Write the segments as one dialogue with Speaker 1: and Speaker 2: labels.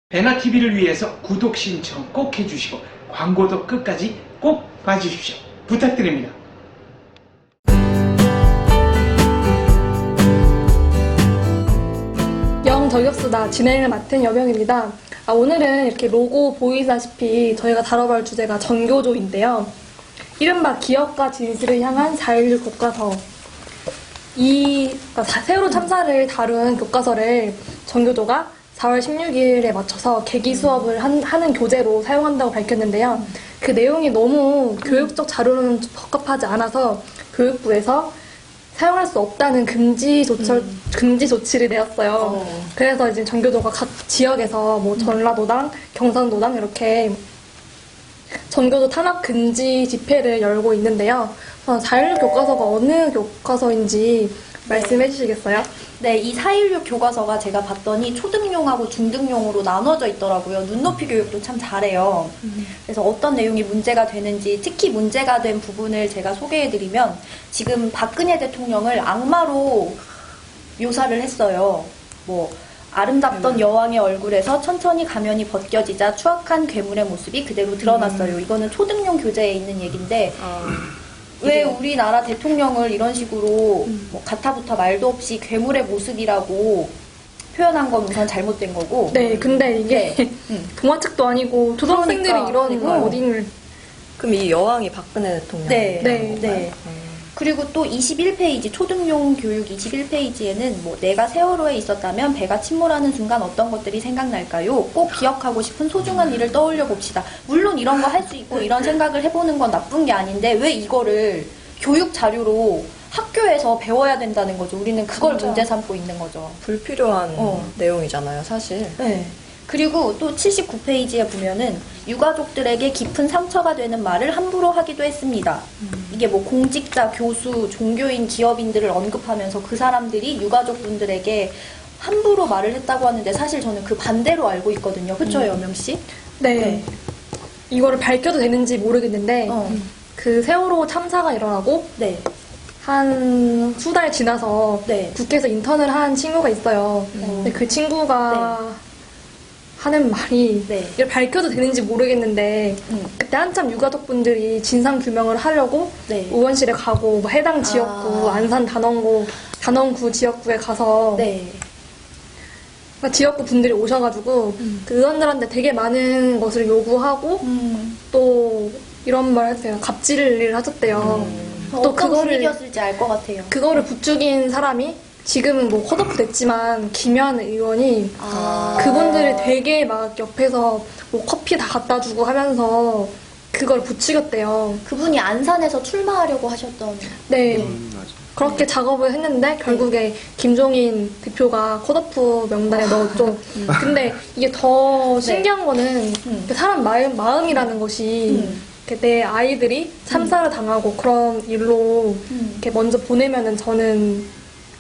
Speaker 1: 배나TV를 위해서 구독 신청 꼭 해주시고 광고도 끝까지 꼭 봐주십시오. 부탁드립니다.
Speaker 2: 영저격수다 진행을 맡은 여명입니다. 오늘은 이렇게 로고 보이다시피 저희가 다뤄볼 주제가 전교조인데요. 이른바 기억과 진실을 향한 4.16 교과서. 세월호 참사를 다룬 교과서를 전교조가 4월 16일에 맞춰서 계기 수업을 하는 교재로 사용한다고 밝혔는데요. 그 내용이 너무 교육적 자료로는 적합하지 않아서 교육부에서 사용할 수 없다는 금지 조치를 내었어요. 그래서 이제 전교조가 각 지역에서 뭐 전라도당, 경상도당 이렇게 전교조 탄압 금지 집회를 열고 있는데요. 4.16 교과서가 어느 교과서인지 말씀해 주시겠어요?
Speaker 3: 네, 이 4.16 교과서가 제가 봤더니 초등용하고 중등용으로 나눠져 있더라고요. 눈높이 교육도 참 잘해요. 그래서 어떤 내용이 문제가 되는지, 특히 문제가 된 부분을 제가 소개해드리면, 지금 박근혜 대통령을 악마로 묘사를 했어요. 아름답던 여왕의 얼굴에서 천천히 가면이 벗겨지자 추악한 괴물의 모습이 그대로 드러났어요. 이거는 초등용 교재에 있는 얘기인데, 왜 우리나라 대통령을 이런 식으로 가타부타 말도 없이 괴물의 모습이라고 표현한 건 우선 잘못된 거고.
Speaker 2: 네, 근데 이게 동화책도 아니고 초등학생들이 이런 워딩을.
Speaker 4: 그럼 이 여왕이 박근혜 대통령?
Speaker 2: 네.
Speaker 3: 그리고 또 21페이지, 초등용 교육 21페이지에는 내가 세월호에 있었다면 배가 침몰하는 순간 어떤 것들이 생각날까요? 꼭 기억하고 싶은 소중한 일을 떠올려 봅시다. 물론 이런 거 할 수 있고 이런 생각을 해보는 건 나쁜 게 아닌데 왜 이거를 교육 자료로 학교에서 배워야 된다는 거죠. 우리는 그걸 문제 삼고 있는 거죠.
Speaker 4: 불필요한 내용이잖아요, 사실.
Speaker 3: 네. 그리고 또 79페이지에 보면은 유가족들에게 깊은 상처가 되는 말을 함부로 하기도 했습니다. 이게 공직자, 교수, 종교인, 기업인들을 언급하면서 그 사람들이 유가족분들에게 함부로 말을 했다고 하는데 사실 저는 그 반대로 알고 있거든요. 그쵸, 여명씨?
Speaker 2: 네. 이거를 밝혀도 되는지 모르겠는데 그 세월호 참사가 일어나고 한 수달 지나서 국회에서 인턴을 한 친구가 있어요. 근데 그 친구가 하는 말이 이걸 밝혀도 되는지 모르겠는데 그때 한참 유가족분들이 진상규명을 하려고 의원실에 가고 해당 지역구 안산 단원구 지역구에 가서 지역구 분들이 오셔가지고 그 의원들한테 되게 많은 것을 요구하고 또 이런 말 했어요. 갑질을 하셨대요.
Speaker 3: 또 그거를 분위기였을지 알 것 같아요.
Speaker 2: 그거를 부추긴 사람이 지금은 컷오프 됐지만 김현 의원이 그분들을 되게 막 옆에서 커피 다 갖다 주고 하면서 그걸 부추겼대요.
Speaker 3: 그분이 안산에서 출마하려고 하셨던.
Speaker 2: 네. 그렇게 작업을 했는데 결국에 김종인 대표가 컷오프 명단에 넣었죠. 근데 이게 더 신기한 거는 사람 마음이라는 것이 내 아이들이 참사를 당하고 그런 일로 이렇게 먼저 보내면은 저는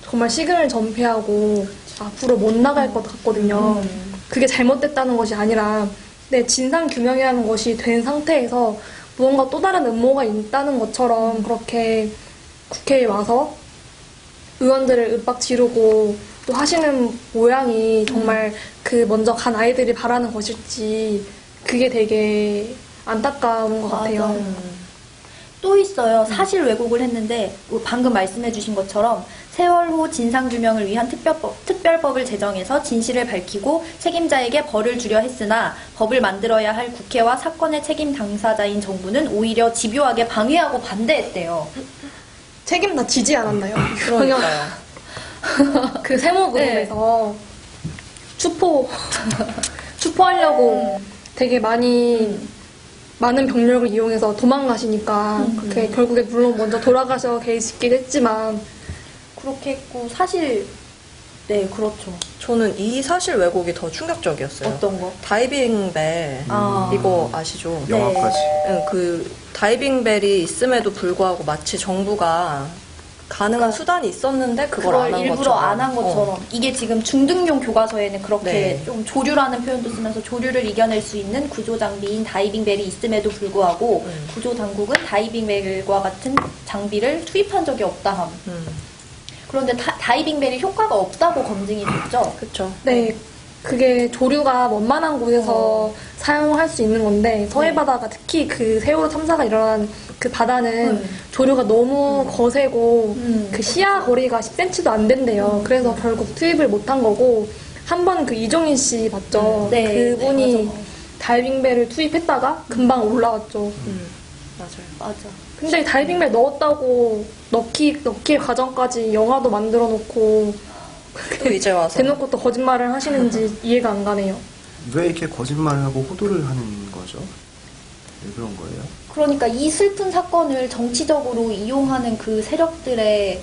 Speaker 2: 정말 시간을 전폐하고 앞으로 못 나갈 것 같거든요. 그게 잘못됐다는 것이 아니라 내 진상규명이라는 것이 된 상태에서 무언가 또 다른 음모가 있다는 것처럼 그렇게 국회에 와서 의원들을 윽박 지르고 또 하시는 모양이 정말 그 먼저 간 아이들이 바라는 것일지 그게 되게 안타까운 것 같아요.
Speaker 3: 또 있어요. 사실 왜곡을 했는데 방금 말씀해주신 것처럼 세월호 진상규명을 위한 특별법을 제정해서 진실을 밝히고 책임자에게 벌을 주려 했으나 법을 만들어야 할 국회와 사건의 책임 당사자인 정부는 오히려 집요하게 방해하고 반대했대요.
Speaker 2: 책임 다 지지 않았나요?
Speaker 4: 그러니까요.
Speaker 2: 그 세모그룹에서 추포하려고 되게 많은 병력을 이용해서 도망가시니까 그렇게 결국에 물론 먼저 돌아가셔 계시긴 했지만
Speaker 3: 그렇게 했고 사실 그렇죠.
Speaker 4: 저는 이 사실 왜곡이 더 충격적이었어요.
Speaker 3: 어떤 거?
Speaker 4: 다이빙벨 이거 아시죠?
Speaker 1: 영화까지.
Speaker 4: 그 다이빙벨이 있음에도 불구하고 마치 정부가 가능한 수단이 있었는데 그걸 안 한
Speaker 3: 일부러
Speaker 4: 것처럼.
Speaker 3: 안 한 것처럼. 이게 지금 중등용 교과서에는 그렇게 좀 조류라는 표현도 쓰면서 조류를 이겨낼 수 있는 구조 장비인 다이빙벨이 있음에도 불구하고 구조 당국은 다이빙벨과 같은 장비를 투입한 적이 없다 함. 그런데 다이빙벨이 효과가 없다고 검증이 됐죠.
Speaker 4: 그렇죠.
Speaker 2: 네. 그게 조류가 원만한 곳에서 사용할 수 있는 건데 서해 바다가 특히 그 세월호 참사가 일어난 그 바다는 조류가 너무 거세고 그 시야 거리가 10cm도 안 된대요. 그래서 결국 투입을 못한 거고 한 번 그 이종인 씨 봤죠.
Speaker 3: 네,
Speaker 2: 그분이
Speaker 3: 네, 맞아.
Speaker 2: 다이빙벨을 투입했다가 금방 올라왔죠.
Speaker 4: 맞아요.
Speaker 3: 맞아.
Speaker 2: 근데 다이빙벨 넣었다고 넣기 과정까지 영화도 만들어 놓고
Speaker 4: 또 이제 와서.
Speaker 2: 대놓고 또 거짓말을 하시는지 이해가 안 가네요.
Speaker 5: 왜 이렇게 거짓말을 하고 호도를 하는 거죠? 왜 그런 거예요?
Speaker 3: 그러니까 이 슬픈 사건을 정치적으로 이용하는 그 세력들의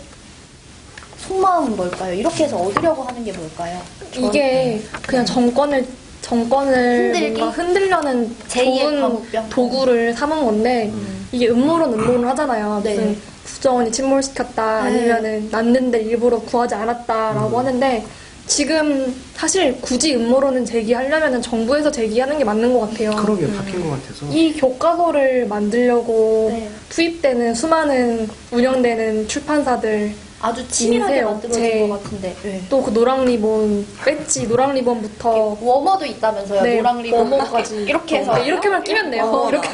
Speaker 3: 속마음은 뭘까요? 이렇게 해서 얻으려고 하는 게 뭘까요?
Speaker 2: 이게 그냥 정권을
Speaker 3: 흔들기?
Speaker 2: 뭔가 흔들려는
Speaker 3: 제2의
Speaker 2: 좋은
Speaker 3: 광우병.
Speaker 2: 도구를 삼은 건데 이게 음모론 하잖아요.
Speaker 3: 네.
Speaker 2: 무슨 국정원이 침몰시켰다 아니면은 났는데 일부러 구하지 않았다라고 하는데 지금 사실 굳이 음모론은 제기하려면은 정부에서 제기하는 게 맞는 것 같아요.
Speaker 5: 그러게 바뀐 것 같아서.
Speaker 2: 이 교과서를 만들려고
Speaker 3: 네.
Speaker 2: 투입되는 수많은 운영되는 출판사들
Speaker 3: 아주 치밀하게
Speaker 2: 인쇄
Speaker 3: 만들어진
Speaker 2: 업체.
Speaker 3: 것 같은데. 네.
Speaker 2: 또 그 노랑 리본 배지 노랑 리본부터
Speaker 3: 워머도 있다면서요.
Speaker 2: 네,
Speaker 3: 노랑 리본
Speaker 2: 워머까지
Speaker 3: 이렇게 해서
Speaker 2: 네, 이렇게만 끼면 돼요. 이렇게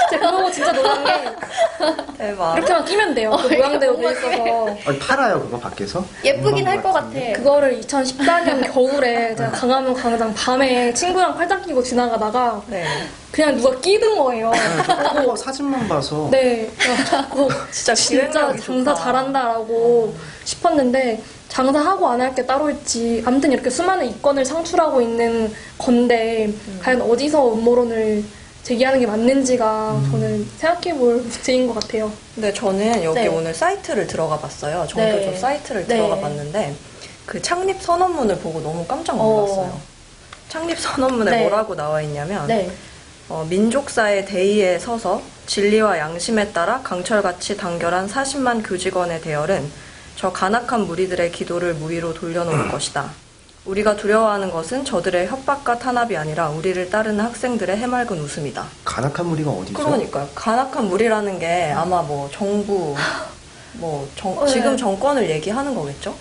Speaker 2: 제가 그거 진짜 놀란 게
Speaker 4: 대박.
Speaker 2: 이렇게만 끼면 돼요. 그 모양대로 돼 있어서
Speaker 5: 아니, 팔아요 그거 밖에서?
Speaker 3: 예쁘긴 할 것
Speaker 5: 같은데.
Speaker 3: 같아.
Speaker 2: 그거를 2014년 겨울에 제가 강화문 광장 밤에 친구랑 팔짱 끼고 지나가다가
Speaker 4: 네.
Speaker 2: 그냥 누가 끼든 거예요.
Speaker 5: 저거 사진만 봐서
Speaker 2: 네, 자꾸
Speaker 4: 진짜
Speaker 2: 진짜
Speaker 4: 기획력이
Speaker 2: 장사
Speaker 4: 좋다.
Speaker 2: 잘한다라고 싶었는데 장사하고 안 할 게 따로 있지. 아무튼 이렇게 수많은 이권을 창출하고 있는 건데 과연 어디서 음모론을 제기하는 게 맞는지가 저는 생각해볼 문제인 것 같아요.
Speaker 4: 근데 저는 여기
Speaker 3: 네.
Speaker 4: 오늘 사이트를 들어가 봤어요. 정교조
Speaker 3: 네.
Speaker 4: 사이트를
Speaker 3: 네.
Speaker 4: 들어가 봤는데 그 창립 선언문을 보고 너무 깜짝 놀랐어요. 창립 선언문에
Speaker 3: 네.
Speaker 4: 뭐라고 나와 있냐면
Speaker 3: 네.
Speaker 4: 민족사의 대의에 서서 진리와 양심에 따라 강철같이 단결한 40만 교직원의 대열은 저 간악한 무리들의 기도를 무위로 돌려놓을 것이다. 우리가 두려워하는 것은 저들의 협박과 탄압이 아니라 우리를 따르는 학생들의 해맑은 웃음이다.
Speaker 5: 간악한 무리가 어디죠?
Speaker 4: 그러니까요. 간악한 무리라는 게 아마 뭐 정부, 지금 정권을 얘기하는 거겠죠?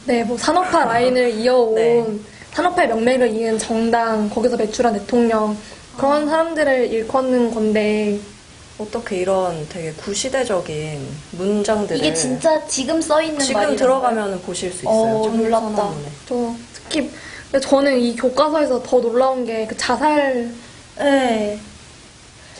Speaker 2: 네, 뭐 산업화 라인을 이어온
Speaker 4: 네.
Speaker 2: 산업화의 명맥을 이은 정당, 거기서 배출한 대통령 그런 사람들을 일컫는 건데
Speaker 4: 어떻게 이런 되게 구시대적인 문장들을
Speaker 3: 이게 진짜 지금 써 있는
Speaker 4: 지금
Speaker 3: 말이라는
Speaker 4: 들어가면 보실 수 있어요. 창립
Speaker 3: 놀랍다.
Speaker 4: 선언문에.
Speaker 2: 저 특히 근데 저는 이 교과서에서 더 놀라운 게 그 자살
Speaker 3: 네.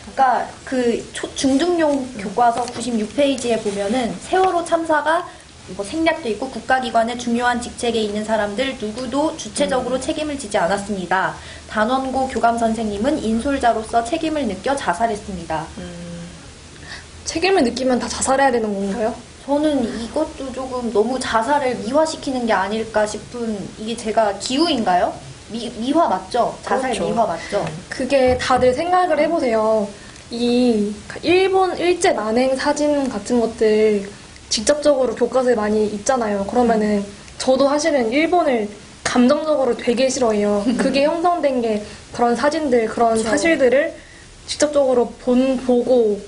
Speaker 3: 그러니까 그 중등용 교과서 96페이지에 보면은 세월호 참사가 뭐 생략도 있고 국가기관의 중요한 직책에 있는 사람들 누구도 주체적으로 책임을 지지 않았습니다. 단원고 교감 선생님은 인솔자로서 책임을 느껴 자살했습니다.
Speaker 2: 책임을 느끼면 다 자살해야 되는 건가요?
Speaker 3: 저는 이것도 조금 너무 자살을 미화시키는 게 아닐까 싶은 이게 제가 기우인가요? 미화 맞죠? 자살
Speaker 4: 그렇죠.
Speaker 3: 미화 맞죠?
Speaker 2: 그게 다들 생각을 해보세요. 이 일본 일제 만행 사진 같은 것들 직접적으로 교과서에 많이 있잖아요. 그러면은 저도 사실은 일본을 감정적으로 되게 싫어해요. 그게 형성된 게 그런 사진들, 그런
Speaker 3: 그렇죠.
Speaker 2: 사실들을 직접적으로 보고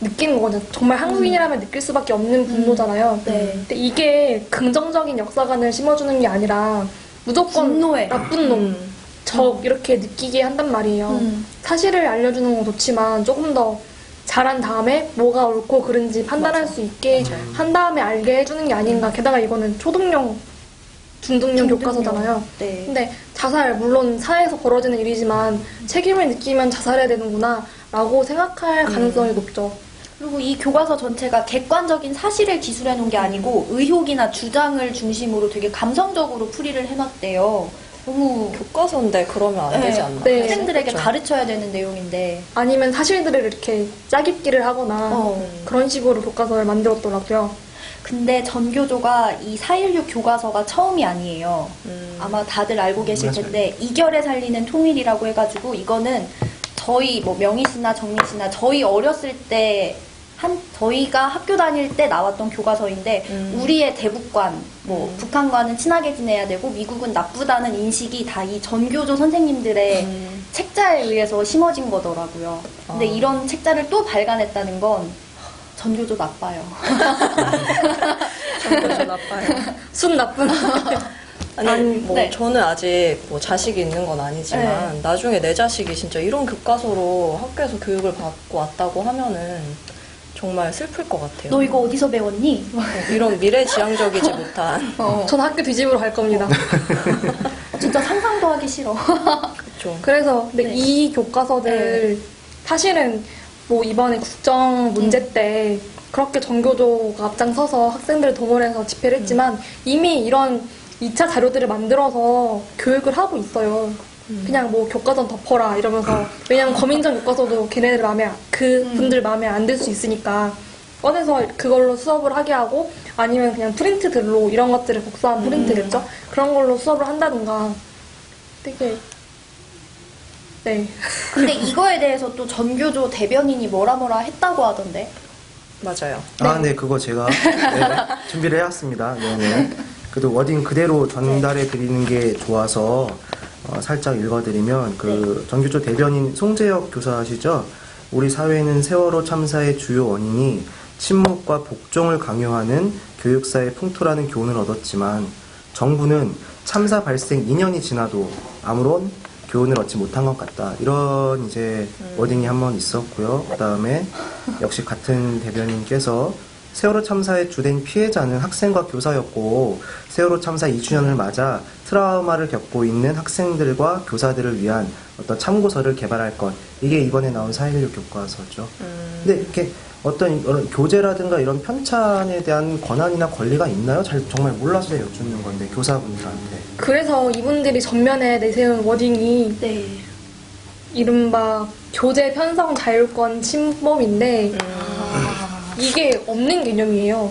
Speaker 2: 느끼는 거죠. 정말 한국인이라면 느낄 수밖에 없는 분노잖아요.
Speaker 3: 네.
Speaker 2: 근데 이게 긍정적인 역사관을 심어주는 게 아니라 무조건
Speaker 3: 분노에.
Speaker 2: 나쁜 놈, 적 이렇게 느끼게 한단 말이에요. 사실을 알려주는 건 좋지만 조금 더 잘한 다음에 뭐가 옳고 그른지 판단할 수 있게 한 다음에 알게 해주는 게 아닌가. 게다가 이거는 초등용, 중등용 교과서잖아요.
Speaker 3: 네.
Speaker 2: 근데 자살, 물론 사회에서 벌어지는 일이지만 책임을 느끼면 자살해야 되는구나 라고 생각할 가능성이 높죠.
Speaker 3: 그리고 이 교과서 전체가 객관적인 사실을 기술해 놓은 게 아니고 의혹이나 주장을 중심으로 되게 감성적으로 풀이를 해놨대요. 너무
Speaker 4: 교과서인데 그러면 안 되지 않나?
Speaker 2: 네.
Speaker 3: 학생들에게
Speaker 4: 그렇죠.
Speaker 3: 가르쳐야 되는 내용인데
Speaker 2: 아니면 사실들을 이렇게 짜깁기를 하거나 그런 식으로 교과서를 만들었더라고요.
Speaker 3: 근데 전교조가 이 4.16 교과서가 처음이 아니에요. 아마 다들 알고 계실
Speaker 5: 맞아요.
Speaker 3: 텐데 이결에 살리는 통일이라고 해가지고 이거는 저희 뭐 명희 씨나 정민 씨나 저희 어렸을 때 저희가 학교 다닐 때 나왔던 교과서인데 우리의 대북관, 뭐 북한과는 친하게 지내야 되고 미국은 나쁘다는 인식이 다 이 전교조 선생님들의 책자에 의해서 심어진 거더라고요. 근데 이런 책자를 또 발간했다는 건 전교조 나빠요.
Speaker 4: 전교조 나빠요.
Speaker 2: 순 나쁜.
Speaker 4: 아니, 뭐
Speaker 3: 네.
Speaker 4: 저는 아직 뭐 자식이 있는 건 아니지만 나중에 내 자식이 진짜 이런 교과서로 학교에서 교육을 받고 왔다고 하면은 정말 슬플 것 같아요.
Speaker 3: 너 이거 어디서 배웠니?
Speaker 4: 이런 미래지향적이지 못한
Speaker 2: 전 학교 뒤집으러 갈 겁니다.
Speaker 3: 진짜 상상도 하기 싫어.
Speaker 4: 그쵸.
Speaker 2: 그래서 근데
Speaker 3: 네.
Speaker 2: 이 교과서들 사실은 뭐 이번에 국정 문제 때 그렇게 전교조가 앞장서서 학생들을 동원해서 집회를 했지만 이미 이런 2차 자료들을 만들어서 교육을 하고 있어요. 그냥 뭐 교과전 덮어라 이러면서 왜냐면 검인정 교과서도 걔네들 그분들 마음에 안 들 수 있으니까 꺼내서 그걸로 수업을 하게 하고 아니면 그냥 프린트들로 이런 것들을 복사한 프린트겠죠? 그런 걸로 수업을 한다든가 되게 네.
Speaker 3: 근데 이거에 대해서 또 전교조 대변인이 뭐라 했다고 하던데.
Speaker 4: 맞아요.
Speaker 5: 네, 그거 제가 준비를 해왔습니다. 네네. 그래도 워딩 그대로 전달해 드리는 게 좋아서 살짝 읽어드리면 그 전교조 대변인 송재혁 교사시죠. 우리 사회는 세월호 참사의 주요 원인이 침묵과 복종을 강요하는 교육사의 풍토라는 교훈을 얻었지만 정부는 참사 발생 2년이 지나도 아무런 교훈을 얻지 못한 것 같다. 이런 이제 워딩이 한번 있었고요. 그 다음에 역시 같은 대변인께서 세월호 참사의 주된 피해자는 학생과 교사였고 세월호 참사 2주년을 맞아 트라우마를 겪고 있는 학생들과 교사들을 위한 어떤 참고서를 개발할 것. 이게 이번에 나온 4.16 교과서죠. 근데 이렇게 어떤 이런 교재라든가 이런 편찬에 대한 권한이나 권리가 있나요? 정말 몰라서 제가 여쭙는 건데 교사분들한테.
Speaker 2: 그래서 이분들이 전면에 내세운 워딩이
Speaker 3: 네.
Speaker 2: 이른바 교재 편성 자율권 침범인데 이게 없는 개념이에요.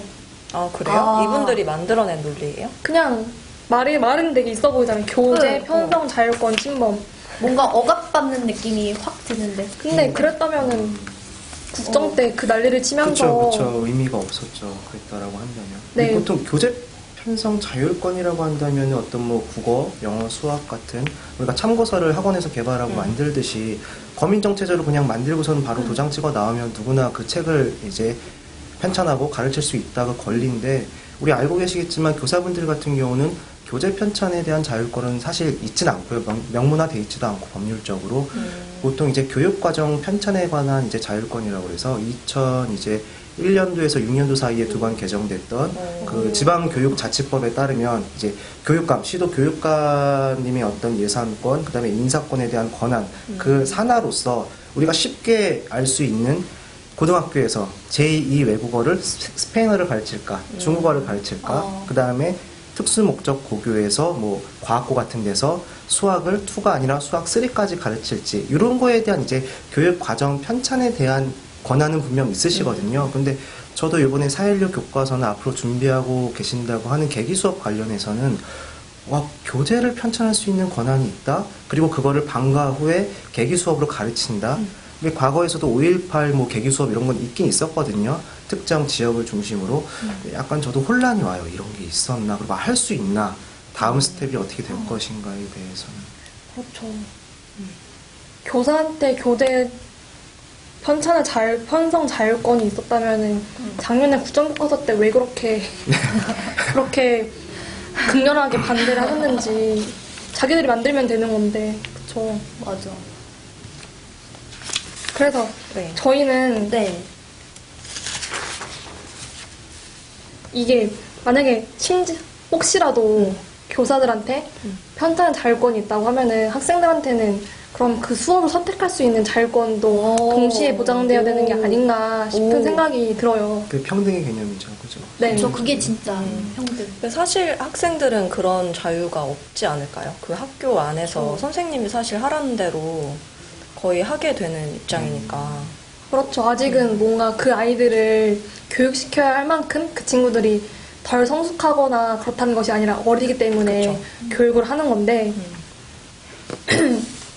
Speaker 4: 아, 그래요?
Speaker 3: 아.
Speaker 4: 이분들이 만들어낸 논리예요?
Speaker 2: 그냥 말은 되게 있어 보이잖아요. 교재
Speaker 3: 네.
Speaker 2: 편성 자율권 침범.
Speaker 3: 뭔가 억압받는 느낌이 확 드는데.
Speaker 2: 근데 그랬다면은 국정 때 그 난리를 치면서
Speaker 5: 그쵸. 의미가 없었죠. 그랬다라고 한다면.
Speaker 2: 네.
Speaker 5: 보통 교재 편성 자율권이라고 한다면 어떤 뭐 국어, 영어, 수학 같은 우리가 참고서를 학원에서 개발하고 만들듯이 검인정 체제로 그냥 만들고서는 바로 도장 찍어 나오면 누구나 그 책을 이제 편찬하고 가르칠 수 있다가 권리인데 우리 알고 계시겠지만 교사분들 같은 경우는 교재 편찬에 대한 자율권은 사실 있진 않고요. 명문화돼 있지도 않고 법률적으로 보통 이제 교육과정 편찬에 관한 이제 자율권이라고 그래서 2001년도에서 6년도 사이에 두 번 개정됐던 그 지방교육자치법에 따르면 이제 교육감, 시도 교육감님의 어떤 예산권, 그다음에 인사권에 대한 권한 그 산하로서 우리가 쉽게 알 수 있는 고등학교에서 제2 외국어를 스페인어를 가르칠까, 중국어를 가르칠까, 그 다음에 특수목적 고교에서 뭐 과학고 같은 데서 수학을 2가 아니라 수학 3까지 가르칠지 이런 거에 대한 이제 교육 과정 편찬에 대한 권한은 분명 있으시거든요. 근데 저도 이번에 4.16 교과서는 앞으로 준비하고 계신다고 하는 계기 수업 관련해서는 와, 교재를 편찬할 수 있는 권한이 있다? 그리고 그거를 방과 후에 계기 수업으로 가르친다? 근데 과거에서도 5.18 뭐 계기 수업 이런 건 있긴 있었거든요. 특정 지역을 중심으로. 약간 저도 혼란이 와요. 이런 게 있었나? 그리고 할 수 있나? 다음 스텝이 어떻게 될 것인가에 대해서는.
Speaker 2: 그렇죠. 교사한테 교재 편성 자율권이 있었다면은 작년에 국정교과서 때 왜 그렇게 그렇게 극렬하게 반대를 하셨는지 자기들이 만들면 되는 건데 그쵸.
Speaker 3: 맞아.
Speaker 2: 그래서
Speaker 4: 네.
Speaker 2: 저희는
Speaker 3: 네.
Speaker 2: 이게 만약에 혹시라도 교사들한테 편찬 자율권이 있다고 하면은 학생들한테는 그럼 그 수업을 선택할 수 있는 자율권도 동시에 보장돼야 되는 게 아닌가 싶은 생각이 들어요.
Speaker 5: 그 평등의 개념이죠. 그죠?
Speaker 2: 네.
Speaker 3: 저 그게 진짜 평등.
Speaker 4: 근데 사실 학생들은 그런 자유가 없지 않을까요? 그 학교 안에서 선생님이 사실 하라는 대로 거의 하게 되는 입장이니까.
Speaker 2: 그렇죠. 아직은 뭔가 그 아이들을 교육시켜야 할 만큼 그 친구들이 덜 성숙하거나 그렇다는 것이 아니라 어리기 때문에
Speaker 4: 그쵸.
Speaker 2: 교육을 하는 건데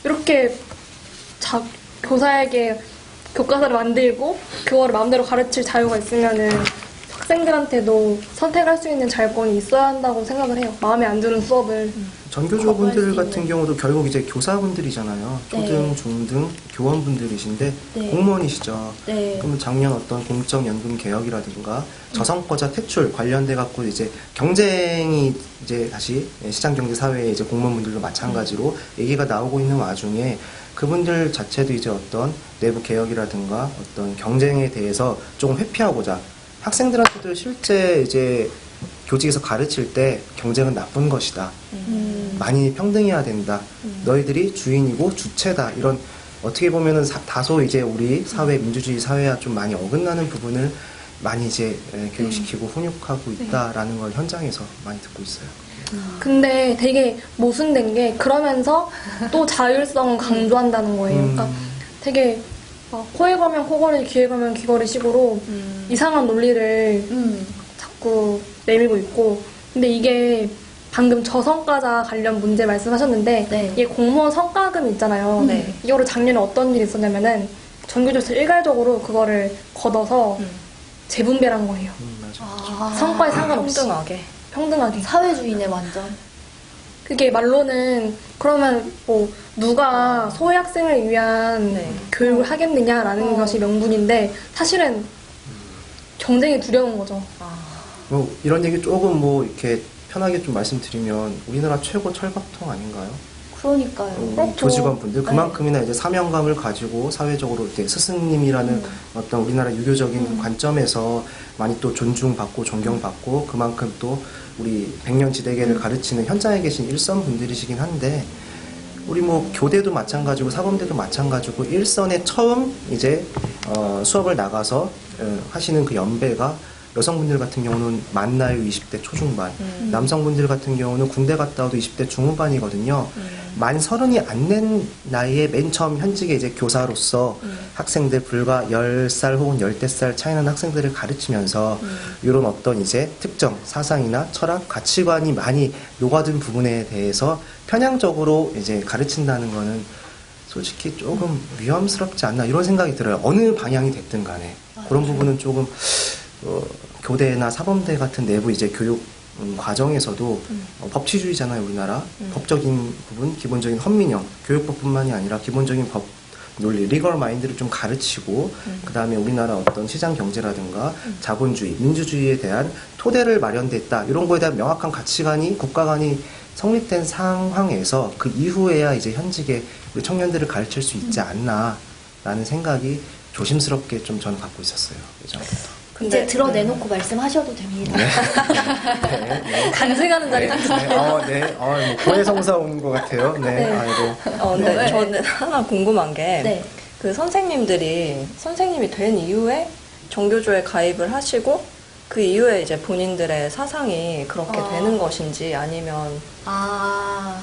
Speaker 2: 이렇게 교사에게 교과서를 만들고 그거를 마음대로 가르칠 자유가 있으면은 학생들한테도 선택할 수 있는 자율권이 있어야 한다고 생각을 해요. 마음에 안 드는 수업을.
Speaker 5: 전교조분들
Speaker 3: 거부할 수
Speaker 5: 같은 경우도 결국 이제 교사분들이잖아요. 초등,
Speaker 3: 네.
Speaker 5: 중등 교원분들이신데
Speaker 3: 네.
Speaker 5: 공무원이시죠.
Speaker 3: 네.
Speaker 5: 그러면 작년 어떤 공적연금 개혁이라든가 저성과자 퇴출 관련돼 갖고 이제 경쟁이 이제 다시 시장 경제 사회에 이제 공무원분들도 마찬가지로 얘기가 나오고 있는 와중에 그분들 자체도 이제 어떤 내부 개혁이라든가 어떤 경쟁에 대해서 조금 회피하고자 학생들한테도 실제 이제 교직에서 가르칠 때 경쟁은 나쁜 것이다. 많이 평등해야 된다. 너희들이 주인이고 주체다. 이런 어떻게 보면은 다소 이제 우리 사회 민주주의 사회와 좀 많이 어긋나는 부분을 많이 이제 교육시키고 훈육하고 있다라는 걸 현장에서 많이 듣고 있어요.
Speaker 2: 근데 되게 모순된 게 그러면서 또 자율성을 강조한다는 거예요. 그러니까 되게 코에 가면 코걸이, 귀에 가면 귀걸이 식으로 이상한 논리를 자꾸 내밀고 있고, 근데 이게 방금 저성과자 관련 문제 말씀하셨는데
Speaker 3: 네.
Speaker 2: 이게 공무원 성과금 있잖아요.
Speaker 4: 네.
Speaker 2: 이거를 작년에 어떤 일이 있었냐면은 전교조에서 일괄적으로 그거를 걷어서 재분배한 거예요.
Speaker 5: 맞아.
Speaker 2: 성과에 상관없이
Speaker 4: 평등하게.
Speaker 2: 평등하게.
Speaker 3: 사회주의네 완전.
Speaker 2: 그게 말로는 그러면 뭐 누가 소외 학생을 위한
Speaker 4: 네.
Speaker 2: 교육을 하겠느냐라는 것이 명분인데 사실은 경쟁이 두려운 거죠.
Speaker 5: 뭐 이런 얘기 조금 뭐 이렇게 편하게 좀 말씀드리면 우리나라 최고 철밥통 아닌가요?
Speaker 3: 그러니까요.
Speaker 5: 우리 교직원분들 그만큼이나 이제 사명감을 가지고 사회적으로 이렇게 스승님이라는 어떤 우리나라 유교적인 관점에서 많이 또 존중받고 존경받고 그만큼 또 우리 백년지대계를 가르치는 현장에 계신 일선 분들이시긴 한데 우리 뭐 교대도 마찬가지고 사범대도 마찬가지고 일선에 처음 이제 수업을 나가서 하시는 그 연배가 여성분들 같은 경우는 만 나이 20대 초중반, 남성분들 같은 경우는 군대 갔다 와도 20대 중후반이거든요. 만 30이 안 된 나이에 맨 처음 현직에 이제 교사로서 학생들 불과 10살 혹은 10살 차이 나는 학생들을 가르치면서 이런 어떤 이제 특정 사상이나 철학, 가치관이 많이 녹아든 부분에 대해서 편향적으로 이제 가르친다는 거는 솔직히 조금 위험스럽지 않나 이런 생각이 들어요. 어느 방향이 됐든 간에. 그런 부분은 조금 교대나 사범대 같은 내부 이제 교육 과정에서도 법치주의잖아요, 우리나라. 법적인 부분, 기본적인 헌민형, 교육법뿐만이 아니라 기본적인 법 논리, 리걸 마인드를 좀 가르치고 그 다음에 우리나라 어떤 시장 경제라든가 자본주의, 민주주의에 대한 토대를 마련됐다. 이런 거에 대한 명확한 가치관이 국가 간이 성립된 상황에서 그 이후에야 이제 현직에 우리 청년들을 가르칠 수 있지 않나라는 생각이 조심스럽게 좀 저는 갖고 있었어요. 예전부터.
Speaker 3: 이제 드러내놓고 말씀하셔도 됩니다.
Speaker 2: 간증하는 자리 같은
Speaker 5: 뭐 고해성사 온 것 같아요. 네, 아이고.
Speaker 4: 근데
Speaker 3: 네.
Speaker 4: 저는 하나 궁금한 게,
Speaker 3: 네.
Speaker 4: 그 선생님이 된 이후에 정교조에 가입을 하시고, 그 이후에 이제 본인들의 사상이 그렇게 되는 것인지, 아니면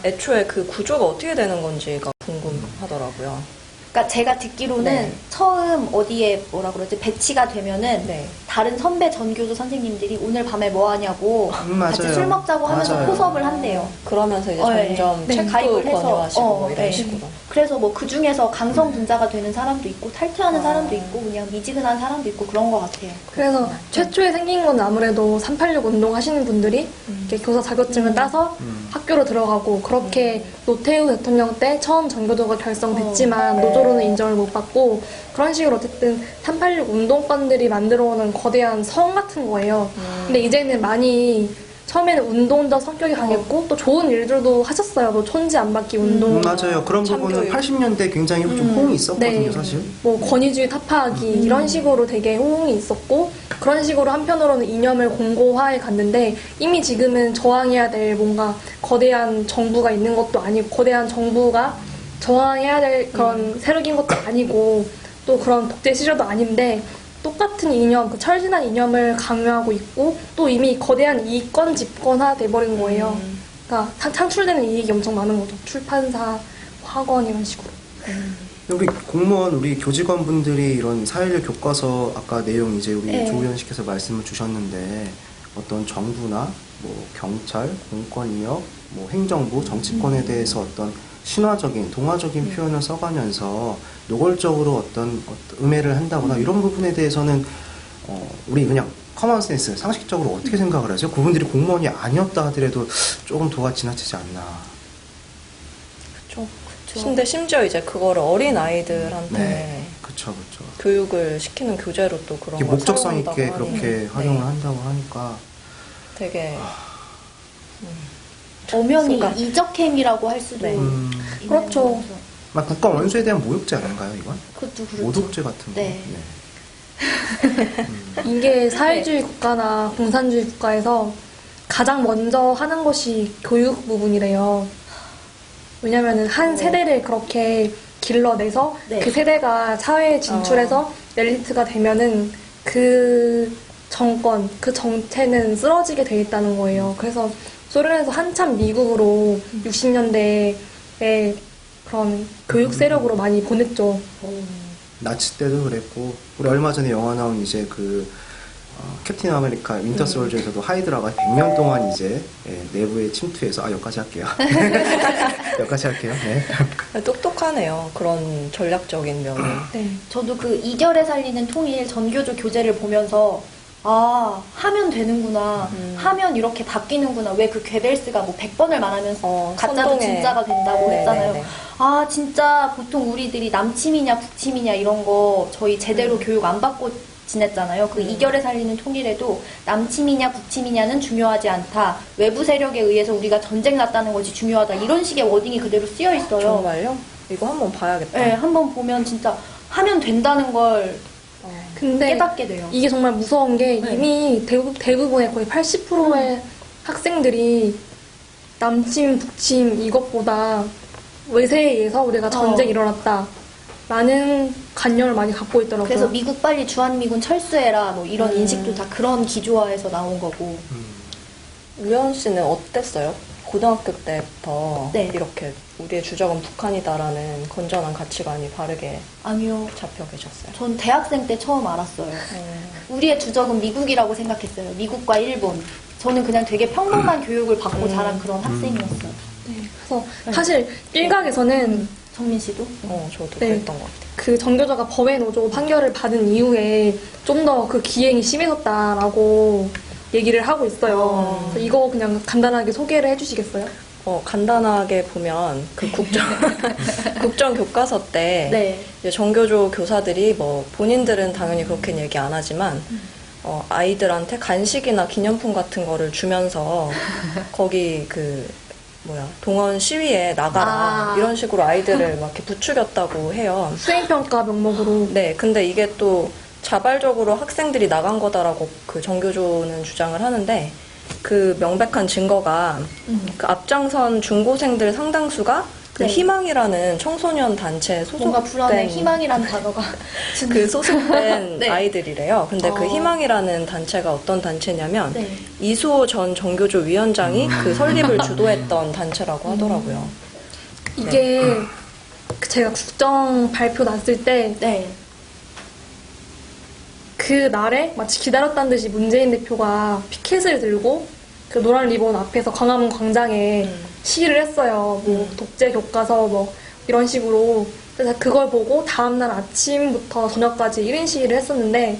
Speaker 4: 애초에 그 구조가 어떻게 되는 건지가 궁금하더라고요.
Speaker 3: 그러니까 제가 듣기로는
Speaker 4: 네.
Speaker 3: 처음 어디에 뭐라 그러지 배치가 되면은
Speaker 4: 네.
Speaker 3: 다른 선배 전교조 선생님들이 오늘 밤에 뭐 하냐고 같이
Speaker 5: 맞아요.
Speaker 3: 술 먹자고 하면서
Speaker 5: 맞아요.
Speaker 3: 포섭을 한대요.
Speaker 4: 그러면서 이제
Speaker 3: 네.
Speaker 4: 점점
Speaker 3: 네.
Speaker 4: 책도
Speaker 3: 가입을 해서,
Speaker 4: 권유하시고 뭐 이런
Speaker 3: 네.
Speaker 4: 식으로.
Speaker 3: 그래서 뭐 그 중에서 강성 분자가 되는 사람도 있고 탈퇴하는 사람도 있고 그냥 미지근한 사람도 있고 그런 것 같아요.
Speaker 2: 그래서 최초에 생긴 건 아무래도 386 운동 하시는 분들이 이렇게 교사 자격증을 따서 학교로 들어가고 그렇게 노태우 대통령 때 처음 전교조가 결성됐지만 노조로는 인정을 못 받고 그런 식으로 어쨌든 386 운동권들이 만들어오는 거대한 성 같은 거예요. 근데 이제는 많이 처음에는 운동적 성격이 강했고 또 좋은 일들도 하셨어요. 뭐 촌지 안 받기 운동,
Speaker 5: 맞아요. 그런 부분은
Speaker 4: 참교육.
Speaker 5: 80년대 굉장히 좀 호응이 있었거든요,
Speaker 2: 네.
Speaker 5: 사실.
Speaker 2: 뭐 권위주의 타파하기 이런 식으로 되게 호응이 있었고 그런 식으로 한편으로는 이념을 공고화해 갔는데 이미 지금은 저항해야 될 뭔가 거대한 정부가 있는 것도 아니고 거대한 정부가 저항해야 될 그런 세력인 것도 아니고 또 그런 독재 시절도 아닌데 똑같은 이념, 그 철진한 이념을 강요하고 있고 또 이미 거대한 이권 집권화 돼버린 거예요. 그러니까 창출되는 이익이 엄청 많은 거죠. 출판사, 학원 이런 식으로.
Speaker 5: 우리 공무원, 우리 교직원분들이 이런 4.16 교과서 아까 내용 이제 우리
Speaker 3: 네.
Speaker 5: 조 의원님께서 말씀을 주셨는데 어떤 정부나 뭐 경찰, 공권력, 뭐 행정부, 정치권에 대해서 어떤 신화적인, 동화적인 표현을 써가면서 노골적으로 어떤 음해를 한다거나 이런 부분에 대해서는 우리 그냥 커먼 센스, 상식적으로 어떻게 생각을 하세요? 그분들이 공무원이 아니었다 하더라도 조금 도가 지나치지 않나.
Speaker 4: 그쵸. 근데 심지어 이제 그거를 어린 아이들한테
Speaker 5: 네. 그쵸, 그쵸.
Speaker 4: 교육을 시키는 교재로 또 그런
Speaker 5: 이게
Speaker 4: 걸
Speaker 5: 목적성 있게
Speaker 4: 사용한다고
Speaker 5: 그렇게
Speaker 4: 하니
Speaker 5: 활용을
Speaker 4: 네.
Speaker 5: 한다고 하니까.
Speaker 4: 되게
Speaker 3: 엄연히
Speaker 4: 그러니까.
Speaker 3: 이적행위라고 할 수도 있는
Speaker 2: 그렇죠.
Speaker 3: 거죠.
Speaker 5: 막 국가 원수에 대한 모욕죄 아닌가요, 이건?
Speaker 3: 그것도 그렇죠.
Speaker 5: 모독죄 같은 거.
Speaker 3: 네.
Speaker 2: 이게 사회주의 국가나 공산주의 국가에서 가장 먼저 하는 것이 교육 부분이래요. 왜냐면은 한 세대를 그렇게 길러내서
Speaker 3: 네.
Speaker 2: 그 세대가 사회에 진출해서 엘리트가 되면은 그 정권, 그 정체는 쓰러지게 돼 있다는 거예요. 그래서 소련에서 한참 미국으로 60년대에 그런 교육 세력으로 많이 보냈죠.
Speaker 5: 나치 때도 그랬고, 우리 얼마 전에 영화 나온 이제 캡틴 아메리카 윈터 솔저에서도 하이드라가 100년 동안 이제 내부에 침투해서 여기까지 할게요. 여기까지 할게요. 네.
Speaker 4: 똑똑하네요. 그런 전략적인 면은.
Speaker 2: 네.
Speaker 3: 저도 그 이결에 살리는 통일 전교조 교재를 보면서 아 하면 되는구나 하면 이렇게 바뀌는구나 왜 그 괴벨스가 뭐 100번을 말하면서 가짜도
Speaker 4: 선동에.
Speaker 3: 진짜가 된다고
Speaker 4: 네,
Speaker 3: 했잖아요.
Speaker 4: 네, 네.
Speaker 3: 아 진짜 보통 우리들이 남침이냐 북침이냐 이런 거 저희 제대로 교육 안 받고 지냈잖아요. 그 이결에 살리는 통일에도 남침이냐 북침이냐는 중요하지 않다. 외부 세력에 의해서 우리가 전쟁 났다는 것이 중요하다. 이런 식의 워딩이 그대로 쓰여 있어요.
Speaker 4: 정말요? 이거 한번 봐야겠다.
Speaker 3: 네, 한번 보면 진짜 하면 된다는 걸
Speaker 2: 근데
Speaker 3: 깨닫게 돼요.
Speaker 2: 이게 정말 무서운 게
Speaker 3: 네.
Speaker 2: 이미 대부분의 거의 80%의 학생들이 남침, 북침 이것보다 외세에 의해서 우리가 전쟁이 일어났다. 라는 관념을 많이 갖고 있더라고요.
Speaker 3: 그래서 미국 빨리 주한미군 철수해라 뭐 이런 인식도 다 그런 기조화에서 나온 거고.
Speaker 4: 우연 씨는 어땠어요? 고등학교 때부터
Speaker 3: 네.
Speaker 4: 이렇게 우리의 주적은 북한이다라는 건전한 가치관이 바르게
Speaker 3: 아니요.
Speaker 4: 잡혀 계셨어요.
Speaker 3: 전 대학생 때 처음 알았어요. 우리의 주적은 미국이라고 생각했어요. 미국과 일본. 저는 그냥 되게 평범한 교육을 받고 자란 그런 학생이었어요.
Speaker 2: 그래서 사실 일각에서는
Speaker 3: 성민 씨도?
Speaker 4: 저도
Speaker 2: 네.
Speaker 4: 그랬던 것 같아요.
Speaker 2: 그 정교조가 법외노조 판결을 받은 이후에 좀 더 그 기행이 심해졌다라고 얘기를 하고 있어요. 그래서 이거 그냥 간단하게 소개를 해주시겠어요?
Speaker 4: 간단하게 보면 그 국정 교과서 때
Speaker 3: 네.
Speaker 4: 이제 정교조 교사들이 뭐 본인들은 당연히 그렇게는 얘기 안 하지만 아이들한테 간식이나 기념품 같은 거를 주면서 거기 동원 시위에 나가라 이런 식으로 아이들을 막 이렇게 부추겼다고 해요.
Speaker 2: 수행평가 명목으로.
Speaker 4: 네, 근데 이게 또 자발적으로 학생들이 나간 거다라고 그 정교조는 주장을 하는데 그 명백한 증거가 그 앞장선 중고생들 상당수가 그
Speaker 3: 네.
Speaker 4: 희망이라는 청소년 단체에
Speaker 3: 뭔가 불안해.
Speaker 4: 소속된
Speaker 3: 희망이란 단어가.
Speaker 4: 그 소속된
Speaker 3: 네.
Speaker 4: 아이들이래요. 근데 그 희망이라는 단체가 어떤 단체냐면
Speaker 3: 네.
Speaker 4: 이수호 전 정교조 위원장이 그 설립을 주도했던 단체라고 하더라고요.
Speaker 2: 이게 제가 국정 발표 났을 때
Speaker 3: 네.
Speaker 2: 그 날에 마치 기다렸다는 듯이 문재인 대표가 피켓을 들고 그 노란 리본 앞에서 광화문 광장에 시위를 했어요. 뭐 독재 교과서 뭐 이런 식으로. 그래서 그걸 보고 다음날 아침부터 저녁까지 1인 시위를 했었는데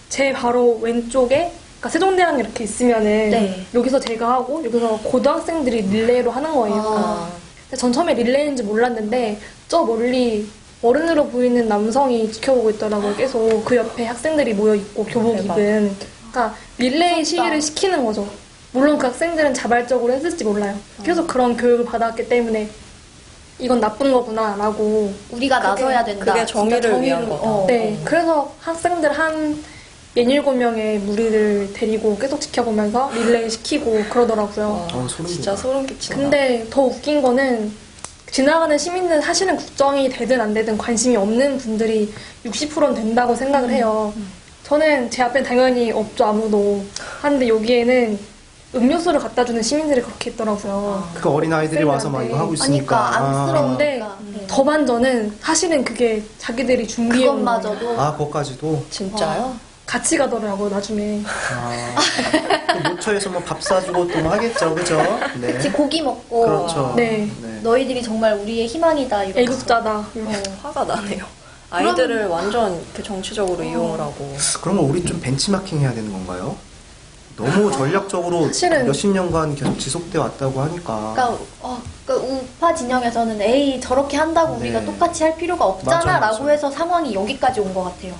Speaker 2: 제 바로 왼쪽에 그러니까 세종대왕 이렇게 있으면은
Speaker 3: 네.
Speaker 2: 여기서 제가 하고 여기서 고등학생들이 릴레이로 하는 거예요. 근데 전 처음에 릴레이인지 몰랐는데 저 멀리 어른으로 보이는 남성이 지켜보고 있더라고요. 계속 그 옆에 학생들이 모여 있고 교복
Speaker 4: 대박.
Speaker 2: 입은. 그러니까 릴레이 시위를 시키는 거죠. 물론 그 학생들은 자발적으로 했을지 몰라요. 계속 그런 교육을 받았기 때문에 이건 나쁜 거구나라고.
Speaker 3: 우리가 나서야 된다.
Speaker 4: 그게 정의를
Speaker 3: 진짜
Speaker 4: 위한 거다.
Speaker 2: 네, 그래서 학생들 한 17명의 무리를 데리고 계속 지켜보면서 릴레이 시키고 그러더라고요.
Speaker 5: 소름
Speaker 4: 진짜
Speaker 5: 돋아.
Speaker 4: 소름 끼친다.
Speaker 2: 근데 더 웃긴 거는 지나가는 시민들 사실은 국정이 되든 안 되든 관심이 없는 분들이 60%는 된다고 생각을 해요. 저는 제 앞엔 당연히 없죠, 아무도. 하는데 여기에는 음료수를 갖다 주는 시민들이 그렇게 있더라고요.
Speaker 5: 그 어린아이들이 와서 막 이거 하고 있으니까.
Speaker 3: 그러니까
Speaker 2: 근데
Speaker 3: 안쓰러운데
Speaker 2: 더 반전은 사실은 그게 자기들이 준비해온 거예요.
Speaker 3: 그것마저도
Speaker 5: 그것까지도.
Speaker 4: 진짜요?
Speaker 2: 같이 가더라고요, 나중에.
Speaker 5: 그 모처에서 뭐 밥 사주고 또 뭐 하겠죠, 그죠? 네.
Speaker 3: 같이 고기 먹고
Speaker 5: 그렇죠.
Speaker 2: 네.
Speaker 5: 네.
Speaker 3: 너희들이 정말 우리의 희망이다 이러면서.
Speaker 2: 애국자다.
Speaker 4: 화가 나네요. 아이들을 완전 이렇게 정치적으로 이용을 하고.
Speaker 5: 그러면 우리 좀 벤치마킹 해야 되는 건가요? 너무 전략적으로
Speaker 2: 사실은-
Speaker 5: 몇십 년간 계속 지속돼 왔다고 하니까.
Speaker 3: 그러니까 우파 진영에서는 에이 저렇게 한다고
Speaker 5: 네.
Speaker 3: 우리가 똑같이 할 필요가 없잖아
Speaker 5: 맞아, 맞아.
Speaker 3: 라고 해서 상황이 여기까지 온 것 같아요.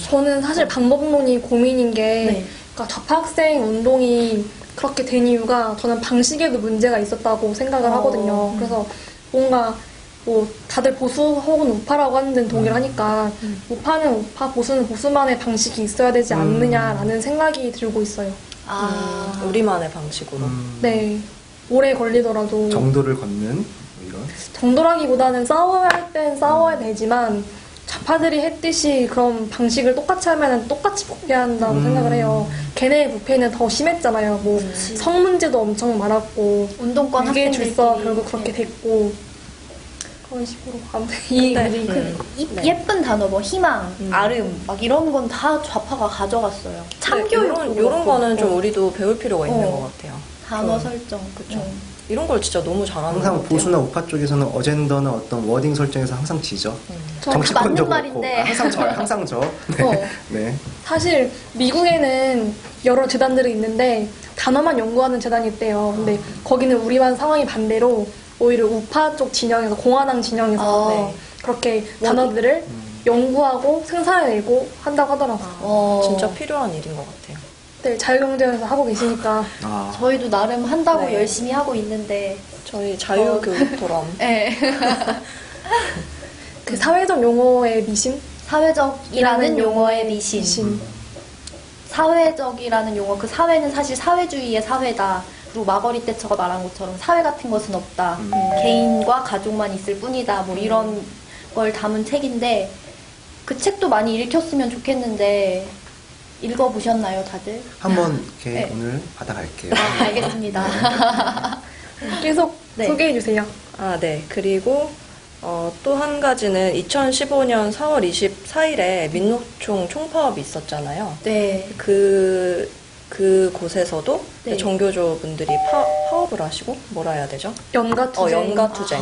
Speaker 2: 저는 사실 방법론이 고민인 게
Speaker 3: 네.
Speaker 2: 그러니까 좌파 학생 운동이 그렇게 된 이유가 저는 방식에도 문제가 있었다고 생각을 하거든요. 그래서 뭔가 뭐 다들 보수 혹은 우파라고 하는 데는 동의를 하니까 우파는 우파, 보수는 보수만의 방식이 있어야 되지 않느냐라는 생각이 들고 있어요.
Speaker 4: 우리만의 방식으로.
Speaker 2: 네. 오래 걸리더라도
Speaker 5: 정도를 걷는 뭐 이런.
Speaker 2: 정도라기보다는 싸워야 할 땐 싸워야 되지만 좌파들이 했듯이 그런 방식을 똑같이 하면 똑같이 부패한다고 생각을 해요. 걔네의 부패는 더 심했잖아요. 뭐 성 문제도 엄청 많았고
Speaker 3: 운동권
Speaker 2: 유괴 질서
Speaker 3: 학생들끼리
Speaker 2: 결국 그렇게 됐고 그런 식으로 아무튼 이
Speaker 4: 근데
Speaker 3: 예쁜 단어 뭐 희망, 아름 막 이런 건 다 좌파가 가져갔어요. 참교육
Speaker 4: 이런 거는 좀 우리도 배울 필요가 있는
Speaker 3: 어.
Speaker 4: 것 같아요.
Speaker 3: 단어 설정
Speaker 4: 그쵸. 이런 걸 진짜 너무 잘하는 것
Speaker 5: 항상
Speaker 4: 같아요.
Speaker 5: 보수나 우파 쪽에서는 어젠더나 어떤 워딩 설정에서 항상 지죠.
Speaker 3: 맞는
Speaker 5: 정치권적으로
Speaker 3: 말인데.
Speaker 5: 항상 저요, 항상 저. 네.
Speaker 2: 어.
Speaker 5: 네.
Speaker 2: 사실 미국에는 여러 재단들이 있는데 단어만 연구하는 재단이 있대요. 근데 거기는 우리와는 상황이 반대로 오히려 우파 쪽 진영에서 공화당 진영에서
Speaker 3: 네.
Speaker 2: 그렇게 단어들을 연구하고 생산해내고 한다고 하더라고요.
Speaker 4: 진짜 필요한 일인 것 같아요.
Speaker 2: 네, 자유경제에서 하고 계시니까
Speaker 5: 아,
Speaker 3: 저희도 나름 한다고
Speaker 4: 네.
Speaker 3: 열심히 하고 있는데
Speaker 4: 저희 자유교육토론.
Speaker 3: 네.
Speaker 2: 그 사회적 용어의 미심?
Speaker 3: 사회적이라는 용어의 미신.
Speaker 2: 미심.
Speaker 3: 사회적이라는 용어, 그 사회는 사실 사회주의의 사회다. 그리고 마거리 대처가 말한 것처럼 사회 같은 것은 없다. 개인과 가족만 있을 뿐이다. 뭐 이런 걸 담은 책인데 그 책도 많이 읽혔으면 좋겠는데 읽어보셨나요, 다들?
Speaker 5: 한번 이렇게
Speaker 3: 네.
Speaker 5: 오늘 받아갈게요.
Speaker 3: 알겠습니다.
Speaker 2: 계속
Speaker 3: 네.
Speaker 2: 소개해주세요.
Speaker 4: 아, 네. 그리고 또 한 가지는 2015년 4월 24일에 민노총 총파업이 있었잖아요.
Speaker 3: 네.
Speaker 4: 그 곳에서도
Speaker 3: 네.
Speaker 4: 정교조 분들이 파업을 하시고 뭐라 해야 되죠?
Speaker 2: 연가투쟁.
Speaker 4: 연가투쟁.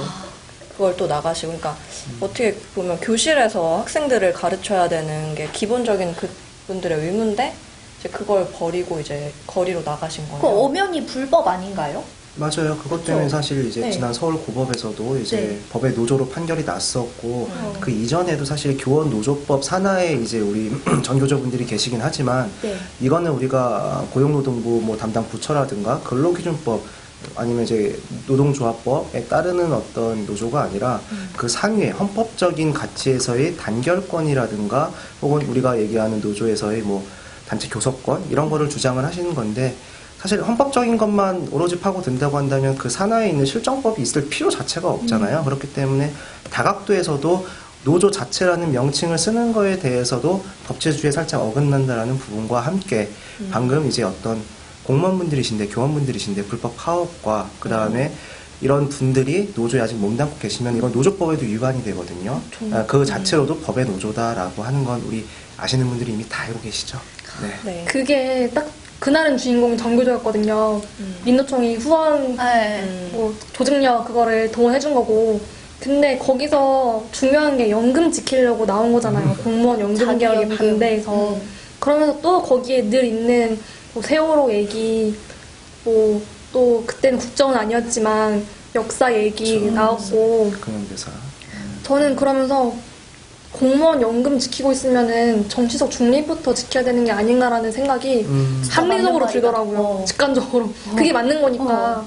Speaker 4: 그걸 또 나가시고, 그러니까 어떻게 보면 교실에서 학생들을 가르쳐야 되는 게 기본적인 그분들의 의무인데 이제 그걸 버리고 이제 거리로 나가신
Speaker 3: 그
Speaker 4: 거예요.
Speaker 3: 엄연히 불법 아닌가요?
Speaker 5: 맞아요. 그것 때문에 사실 이제
Speaker 3: 네.
Speaker 5: 지난 서울 고법에서도 이제
Speaker 3: 네.
Speaker 5: 법의 노조로 판결이 났었고 그 이전에도 사실 교원 노조법 산하에 이제 우리 전교조분들이 계시긴 하지만
Speaker 3: 네.
Speaker 5: 이거는 우리가 고용노동부 뭐 담당 부처라든가 근로기준법 아니면 이제 노동조합법에 따르는 어떤 노조가 아니라 그 상위의 헌법적인 가치에서의 단결권이라든가 혹은 우리가 얘기하는 노조에서의 뭐 단체 교섭권 이런 거를 주장을 하시는 건데 사실 헌법적인 것만 오로지 파고든다고 한다면 그 산하에 있는 실정법이 있을 필요 자체가 없잖아요. 그렇기 때문에 다각도에서도 노조 자체라는 명칭을 쓰는 거에 대해서도 법제주의에 살짝 어긋난다라는 부분과 함께 방금 이제 어떤 공무원분들이신데 교원분들이신데 불법 파업과 그 다음에 이런 분들이 노조에 아직 몸담고 계시면 이건 노조법에도 위반이 되거든요. 그 자체로도 법의 노조다라고 하는 건 우리 아시는 분들이 이미 다 알고 계시죠. 네.
Speaker 4: 네.
Speaker 2: 그게 딱 그날은 주인공이 정교조였거든요. 민노총이 후원
Speaker 3: 네.
Speaker 2: 뭐 조직력 그거를 동원해준 거고. 근데 거기서 중요한 게 연금 지키려고 나온 거잖아요. 공무원 연금 개혁에
Speaker 3: 자기연금.
Speaker 2: 반대해서. 그러면서 또 거기에 늘 있는 뭐 세월호 얘기, 뭐 또 그때는 국정은 아니었지만 역사 얘기 나왔고.
Speaker 5: 금연대사.
Speaker 2: 저는 그러면서 공무원 연금 지키고 있으면은 정치적 중립부터 지켜야 되는 게 아닌가라는 생각이 합리적으로
Speaker 3: 맞는
Speaker 2: 들더라고요.
Speaker 3: 말이다.
Speaker 2: 직관적으로. 그게 맞는 거니까.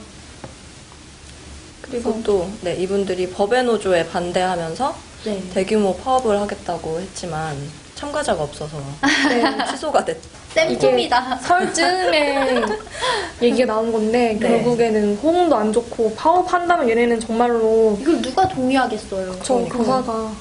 Speaker 4: 그리고 또 이분들이 법의 노조에 반대하면서
Speaker 3: 네.
Speaker 4: 대규모 파업을 하겠다고 했지만 참가자가 없어서 취소가 됐죠.
Speaker 3: 쌤품이다.
Speaker 2: 설쯤에 얘기가 나온 건데
Speaker 3: 네.
Speaker 2: 결국에는 호응도 안 좋고 파업한다면 얘네는 정말로
Speaker 3: 이걸 누가 동의하겠어요?
Speaker 2: 저 교사가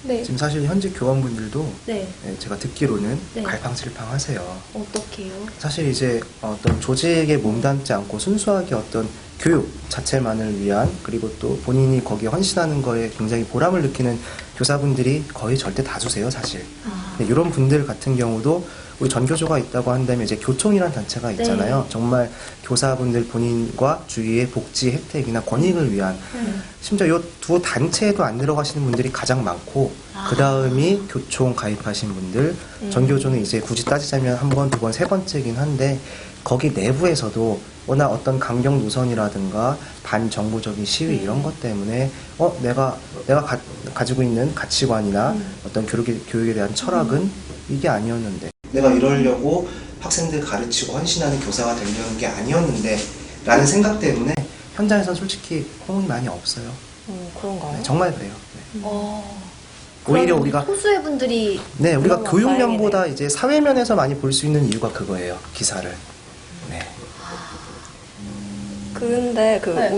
Speaker 2: 네.
Speaker 5: 지금 사실 현재 교원분들도
Speaker 3: 네.
Speaker 5: 제가 듣기로는
Speaker 3: 네.
Speaker 5: 갈팡질팡하세요.
Speaker 3: 어떡해요?
Speaker 5: 사실 이제 어떤 조직에 몸담지 않고 순수하게 어떤 교육 자체만을 위한 그리고 또 본인이 거기에 헌신하는 거에 굉장히 보람을 느끼는 교사분들이 거의 절대 다수세요, 사실. 근데 이런 분들 같은 경우도 우리 전교조가 있다고 한다면 이제 교총이라는 단체가 있잖아요. 정말 교사분들 본인과 주위의 복지 혜택이나 권익을 위한 심지어 이 두 단체에도 안 들어가시는 분들이 가장 많고 그 다음이 교총 가입하신 분들 전교조는 이제 굳이 따지자면 한 번, 두 번, 세 번째긴 한데 거기 내부에서도 워낙 어떤 강경 노선이라든가 반정부적인 시위 이런 것 때문에 내가 가지고 있는 가치관이나 어떤 교육에 대한 철학은 이게 아니었는데 내가 이러려고 학생들 가르치고 헌신하는 교사가 되려는 게 아니었는데 라는 생각 때문에 현장에서는 솔직히 호응이 많이 없어요.
Speaker 4: 그런가요?
Speaker 5: 네, 정말 그래요. 네. 오히려
Speaker 3: 그럼
Speaker 5: 우리가
Speaker 3: 소수의 분들이
Speaker 5: 네, 우리가
Speaker 4: 그나마
Speaker 5: 교육면보다
Speaker 4: 다행이네요.
Speaker 5: 이제 사회면에서 많이 볼 수 있는 이유가 그거예요. 기사를. 네.
Speaker 4: 근데 그
Speaker 3: 네.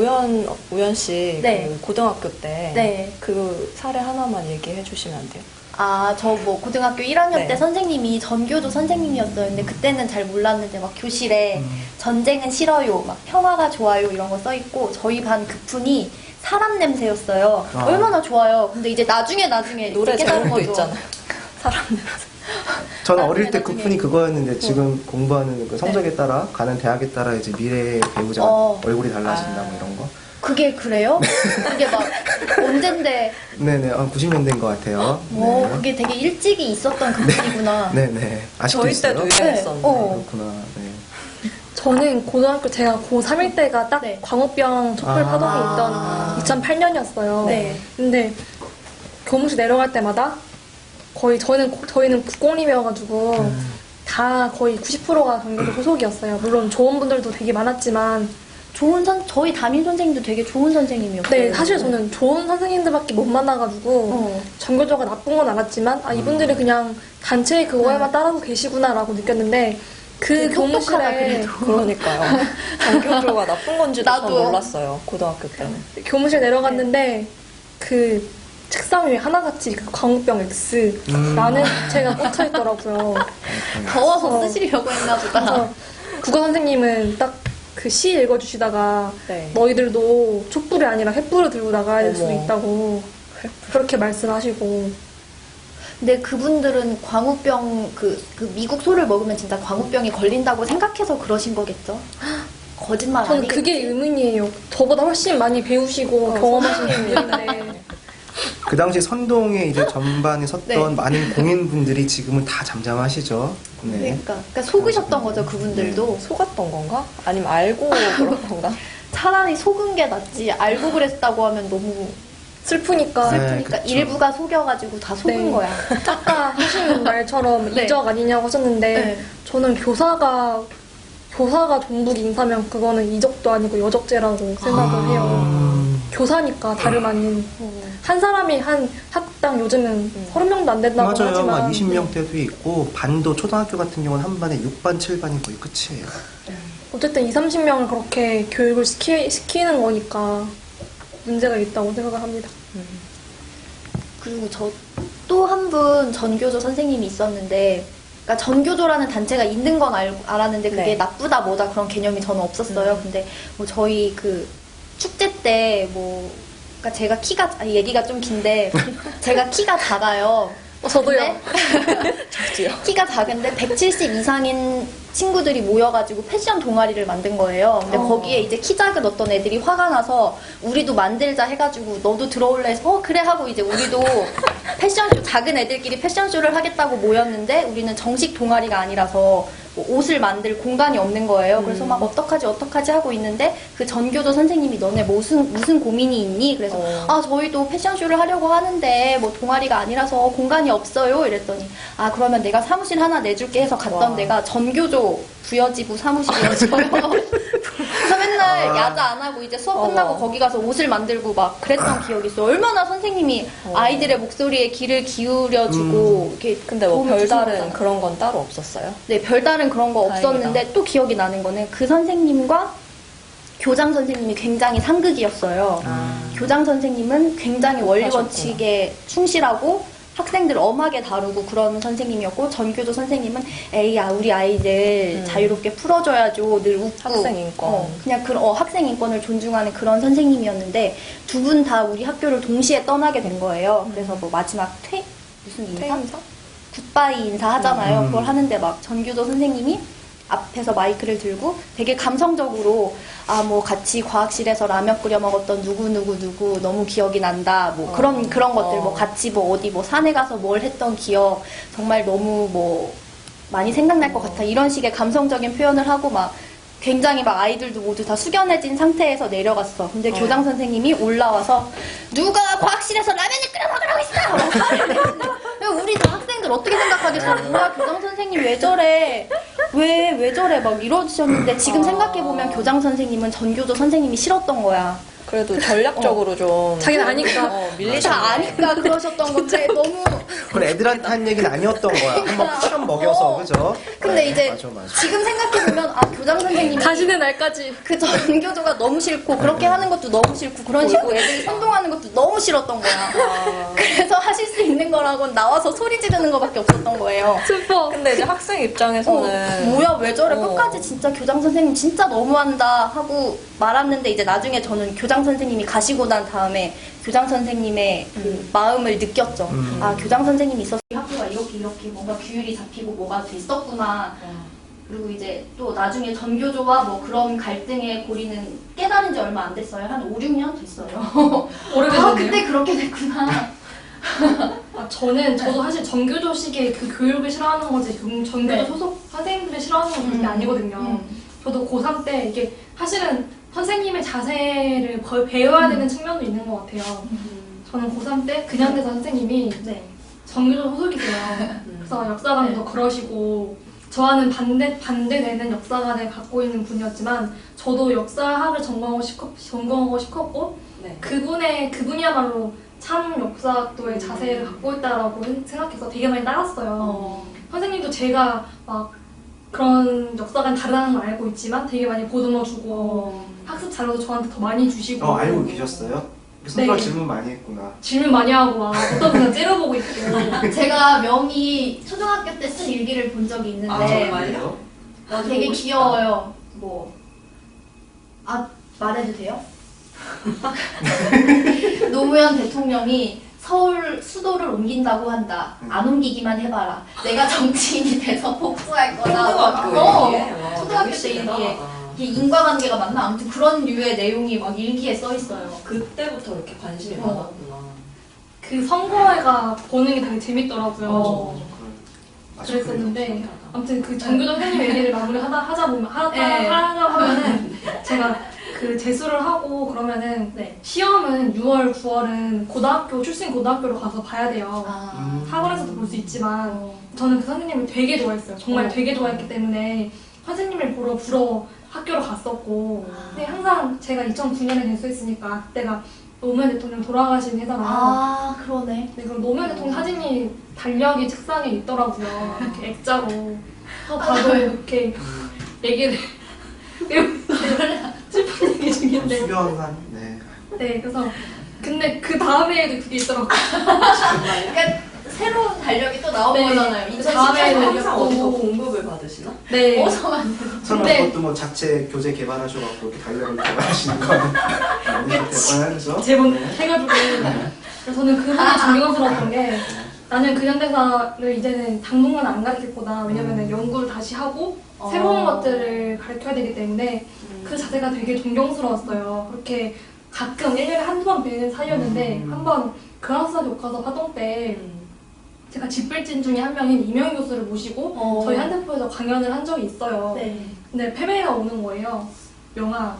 Speaker 4: 우연 씨
Speaker 3: 네.
Speaker 4: 그 고등학교 때
Speaker 3: 네.
Speaker 4: 그 사례 하나만 얘기해 주시면 안 돼요?
Speaker 3: 저 뭐 고등학교 1학년
Speaker 4: 네.
Speaker 3: 때 선생님이 전교조 선생님이었어요. 근데 그때는 잘 몰랐는데 막 교실에 전쟁은 싫어요, 막 평화가 좋아요 이런 거 써 있고 저희 반 그분이 사람 냄새였어요.
Speaker 5: 아.
Speaker 3: 얼마나 좋아요. 근데 이제 나중에
Speaker 4: 노래
Speaker 3: 깨달은
Speaker 4: 제목도
Speaker 3: 거죠.
Speaker 4: 있잖아요. 사람
Speaker 5: 저는
Speaker 3: 나중에,
Speaker 5: 어릴 때
Speaker 3: 나중에.
Speaker 5: 그분이 그거였는데 지금 공부하는 그 성적에 따라 가는 대학에 따라 이제 미래의 배우자 얼굴이 달라진다 뭐 이런 거.
Speaker 3: 그게 그래요? 그게 막 언젠데
Speaker 5: 네네, 90년대인 것 같아요. 네.
Speaker 3: 그게 되게 일찍이 있었던 그분이구나.
Speaker 5: 네네. 아직도
Speaker 4: 저희
Speaker 5: 있어요?
Speaker 4: 때도 유행했었는데.
Speaker 5: 그렇구나. 네.
Speaker 2: 저는 고등학교 제가 고3일 때가 딱
Speaker 3: 네.
Speaker 2: 광우병 촛불 파동이 있던 2008년이었어요.
Speaker 3: 네.
Speaker 2: 근데 교무실 내려갈 때마다 거의 저희는 국공립이어가지고 다 거의 90%가 전교조 소속이었어요. 물론 좋은 분들도 되게 많았지만
Speaker 3: 저희 담임 선생님도 되게 좋은 선생님이었어요.
Speaker 2: 네, 사실 저는 좋은 선생님들밖에 못 만나가지고 전교조가 나쁜 건 알았지만 이분들이 그냥 단체의 그거에만 따르고 계시구나라고 느꼈는데 그
Speaker 3: 똑똑하다,
Speaker 2: 교무실에
Speaker 3: 그래도.
Speaker 4: 그러니까요. 전교조가 나쁜 건지도 전
Speaker 3: 나도.
Speaker 4: 몰랐어요. 고등학교 때는.
Speaker 2: 교무실 내려갔는데 그 책상 위에 하나같이 그 광우병 X라는 책가 꽂혀 있더라고요.
Speaker 3: 더워서 쓰시려고 했나 보다.
Speaker 2: 그래서 국어 선생님은 딱 그 시 읽어주시다가
Speaker 4: 네.
Speaker 2: 너희들도 촛불이 아니라 횃불을 들고 나가야 될 수도
Speaker 4: 어머.
Speaker 2: 있다고 그렇게 말씀하시고
Speaker 3: 근데 그분들은 광우병 그 미국 소를 먹으면 진짜 광우병이 걸린다고 생각해서 그러신 거겠죠? 거짓말
Speaker 2: 저는
Speaker 3: 아니겠지?
Speaker 2: 그게 의문이에요. 저보다 훨씬 많이 배우시고 경험하신 분들인데
Speaker 5: 그 당시 선동에 이제 전반에 섰던
Speaker 3: 네.
Speaker 5: 많은 공인분들이 지금은 다 잠잠하시죠. 네.
Speaker 3: 그러니까 속으셨던 거죠 그분들도.
Speaker 4: 속았던 건가? 아니면 알고 그런 건가?
Speaker 3: 차라리 속은 게 낫지 알고 그랬다고 하면 너무
Speaker 2: 슬프니까
Speaker 5: 네.
Speaker 3: 그러니까
Speaker 5: 그쵸.
Speaker 3: 일부가 속여가지고 다 속은
Speaker 2: 네.
Speaker 3: 거야.
Speaker 2: 아까 하신 말처럼
Speaker 3: 네.
Speaker 2: 이적 아니냐고 하셨는데
Speaker 3: 네.
Speaker 2: 저는 교사가 종북 인사면 그거는 이적도 아니고 여적죄라고 생각을 해요. 교사니까 다름 아닌 한 사람이 한 학당 요즘은 30명도 안 된다고
Speaker 5: 맞아요.
Speaker 2: 하지만
Speaker 5: 막 20명대도 있고 반도 초등학교 같은 경우는 한 반에 6반, 7반이 거의 끝이에요.
Speaker 2: 어쨌든 20, 30명을 그렇게 교육을 시키는 거니까 문제가 있다고 생각을 합니다.
Speaker 3: 그리고 저 또 한 분 전교조 선생님이 있었는데, 그러니까 전교조라는 단체가 있는 건 알았는데 그게
Speaker 4: 네.
Speaker 3: 나쁘다 뭐다 그런 개념이 저는 없었어요. 근데 뭐 저희 그 축제 때 뭐, 그러니까 제가 얘기가 좀 긴데 제가 키가 작아요.
Speaker 2: 저도요.
Speaker 3: 키가 작은데 170 이상인 친구들이 모여가지고 패션 동아리를 만든 거예요. 근데 거기에 이제 키 작은 어떤 애들이 화가 나서 우리도 만들자 해가지고 너도 들어올래 해서 그래 하고 이제 우리도 패션쇼, 작은 애들끼리 패션쇼를 하겠다고 모였는데 우리는 정식 동아리가 아니라서 뭐 옷을 만들 공간이 없는 거예요. 그래서 막 어떡하지 하고 있는데 그 전교조 선생님이 너네 무슨 고민이 있니? 그래서 저희도 패션쇼를 하려고 하는데 뭐 동아리가 아니라서 공간이 없어요. 이랬더니 그러면 내가 사무실 하나 내줄게 해서 갔던 데가 전교조 부여지부 사무실이었어요. 그래서 맨날 야자 안 하고 이제 수업 끝나고 거기 가서 옷을 만들고 막 그랬던 기억이 있어요. 얼마나 선생님이 아이들의 목소리에 귀를 기울여주고 이렇게
Speaker 4: 근데 뭐
Speaker 3: 도움을 주신
Speaker 4: 별다른
Speaker 3: 거잖아요.
Speaker 4: 그런 건 따로 없었어요?
Speaker 3: 네, 별다른 그런 거
Speaker 4: 다행이다.
Speaker 3: 없었는데 또 기억이 나는 거는 그 선생님과 교장 선생님이 굉장히 상극이었어요. 교장 선생님은 굉장히 원리
Speaker 4: 하셨구나.
Speaker 3: 원칙에 충실하고 학생들 엄하게 다루고 그런 선생님이었고 전교조 선생님은 우리 아이들 자유롭게 풀어줘야죠. 늘 웃고
Speaker 4: 학생 인권.
Speaker 3: 그냥 학생 인권을 존중하는 그런 선생님이었는데 두 분 다 우리 학교를 동시에 떠나게 된 거예요. 그래서 뭐 마지막 무슨 인사?
Speaker 4: 퇴임사?
Speaker 3: 굿바이 인사하잖아요. 그걸 하는데 막 전교조 선생님이 앞에서 마이크를 들고 되게 감성적으로 뭐 같이 과학실에서 라면 끓여 먹었던 누구 너무 기억이 난다 뭐 그런 것들 뭐 같이 뭐 어디 뭐 산에 가서 뭘 했던 기억 정말 너무 뭐 많이 생각날 것 같아 이런 식의 감성적인 표현을 하고 막 굉장히 막 아이들도 모두 다 숙연해진 상태에서 내려갔어. 근데 교장 선생님이 올라와서 누가 과학실에서 라면을 끓여 먹으라고 했어! 화를 내는데 우리 다 학생들 어떻게 생각하겠어? 뭐야 교장 선생님 왜 저래? 왜 저래? 막 이러셨는데 지금 생각해보면 교장 선생님은 전교조 선생님이 싫었던 거야.
Speaker 4: 그래도 전략적으로 좀
Speaker 2: 자기는 아니까.
Speaker 4: 밀리셨네.
Speaker 3: 다 아니까 그러셨던 건데 너무
Speaker 5: 그건 애들한테 한 얘기는 아니었던 거야. 한번 참 먹여서 그죠?
Speaker 3: 근데
Speaker 5: 네,
Speaker 3: 이제
Speaker 5: 맞아.
Speaker 3: 지금 생각해보면 교장 선생님이
Speaker 2: 가시는 날까지.
Speaker 3: 그 전교조가 너무 싫고 그렇게 하는 것도 너무 싫고 그런 식으로 애들이 선동하는 것도 너무 싫었던 거야. 그래서 하실 수 있는 거라고는 나와서 소리 지르는 거밖에 없었던 거예요.
Speaker 2: 슬퍼.
Speaker 4: 근데 이제 학생 입장에서는
Speaker 3: 뭐야 왜 저래 끝까지 진짜 교장 선생님 진짜 너무한다 하고 말았는데 이제 나중에 저는 교장 선생님이 가시고 난 다음에 교장 선생님의 그 마음을 느꼈죠. 아 교장 선생님이 있어서 이 학교가 이렇게 뭔가 규율이 잡히고 뭐가 됐었구나. 그리고 이제 또 나중에 전교조와 뭐 그런 갈등의 고리는 깨달은 지 얼마 안 됐어요. 한 5, 6년 됐어요.
Speaker 2: 오래됐네요.
Speaker 3: 그때 그렇게 됐구나.
Speaker 2: 저도 사실 전교조식의 그 교육을 싫어하는 거지 전교조
Speaker 3: 네.
Speaker 2: 소속 선생님들이 싫어하는 건 절대 아니거든요. 저도 고3 때 이게 사실은 선생님의 자세를 배워야 되는 측면도 있는 것 같아요. 저는 고3 때 근현대사 선생님이
Speaker 3: 네.
Speaker 2: 전교조 소속이세요. 그래서 역사관도 그러시고 저와는 반대되는 역사관을 갖고 있는 분이었지만 저도 역사학을 전공하고 싶었고
Speaker 4: 네.
Speaker 2: 그분이야말로 참 역사학도의 자세를 갖고 있다라고 생각해서 되게 많이 따랐어요. 선생님도 제가 막 그런 역사관 다르다는 걸 알고 있지만 되게 많이 보듬어주고 학습 자료도 저한테 더 많이 주시고
Speaker 5: 알고 계셨어요? 선생님
Speaker 2: 네.
Speaker 5: 질문 많이 했구나.
Speaker 2: 질문 많이 하고 막 어떤 분은 째려보고 있고
Speaker 3: 제가 명희 초등학교 때 쓴 일기를 본 적이 있는데
Speaker 5: 정말요?
Speaker 3: 되게 귀여워요. 말해도 돼요? 노무현 대통령이 서울 수도를 옮긴다고 한다. 안 옮기기만 해봐라. 내가 정치인이 돼서 복수할 거다. 초등학교 때 일기에. 이게 인과관계가 맞나? 아무튼 그런 류의 내용이 막 일기에 써 있어요.
Speaker 4: 그때부터 이렇게 관심이 많았구나.
Speaker 2: 그 선거회가 보는 게 되게 재밌더라고요.
Speaker 5: 맞아,
Speaker 2: 그랬었는데 아무튼 그 전교조 선생님 얘기를 하다
Speaker 3: 네.
Speaker 2: 하면은 제가 그 재수를 하고 그러면은
Speaker 3: 네.
Speaker 2: 시험은 6월, 9월은 출신 고등학교로 가서 봐야 돼요. 학원에서도 볼 수 있지만 저는 그 선생님을 되게 좋아했어요. 정말 되게 좋아했기 때문에 선생님을 보러 학교로 갔었고 근데 항상 제가 2009년에 재수했으니까 그때가 노무현 대통령 돌아가신 해잖아요.
Speaker 3: 그러네.
Speaker 2: 네, 그럼 노무현 대통령 사진이 달력이 책상에 있더라고요. 이렇게 액자로. 봐도 이렇게 얘기를 슬픈 얘기 중인데.
Speaker 5: 수견한, 네.
Speaker 2: 네, 그래서 근데 그 다음에도 그게 있더라고요.
Speaker 3: 그러니까 새로운 달력이 또 나온
Speaker 2: 네.
Speaker 3: 거잖아요.
Speaker 2: 그 다음에는
Speaker 4: 항상 어디서
Speaker 2: 또
Speaker 4: 공급을 받으시나?
Speaker 2: 네.
Speaker 3: 어서 만들어.
Speaker 5: 설마
Speaker 2: 근데-
Speaker 5: 그것도 뭐 자체 교재 개발하셔갖고 이렇게 달력을 개발하시는 건 아니셨겠거나 그죠?
Speaker 2: 제본
Speaker 5: 네.
Speaker 2: 해가지고 그래서 저는 그분이 존경스러웠던 게 나는 근현대사를 이제는 당분간 안 가르칠 거다. 왜냐면은 연구를 다시 하고 새로운 것들을 가르쳐야 되기 때문에 그 자세가 되게 존경스러웠어요. 그렇게 가끔 1년에 한두 번 뵈는 사이였는데 한번 그라스사 교과서 화동 때 제가 집필진 중에 한 명인 이명희 교수를 모시고 저희 한대포에서 강연을 한 적이 있어요.
Speaker 3: 네.
Speaker 2: 근데 패배가 오는 거예요. 영아,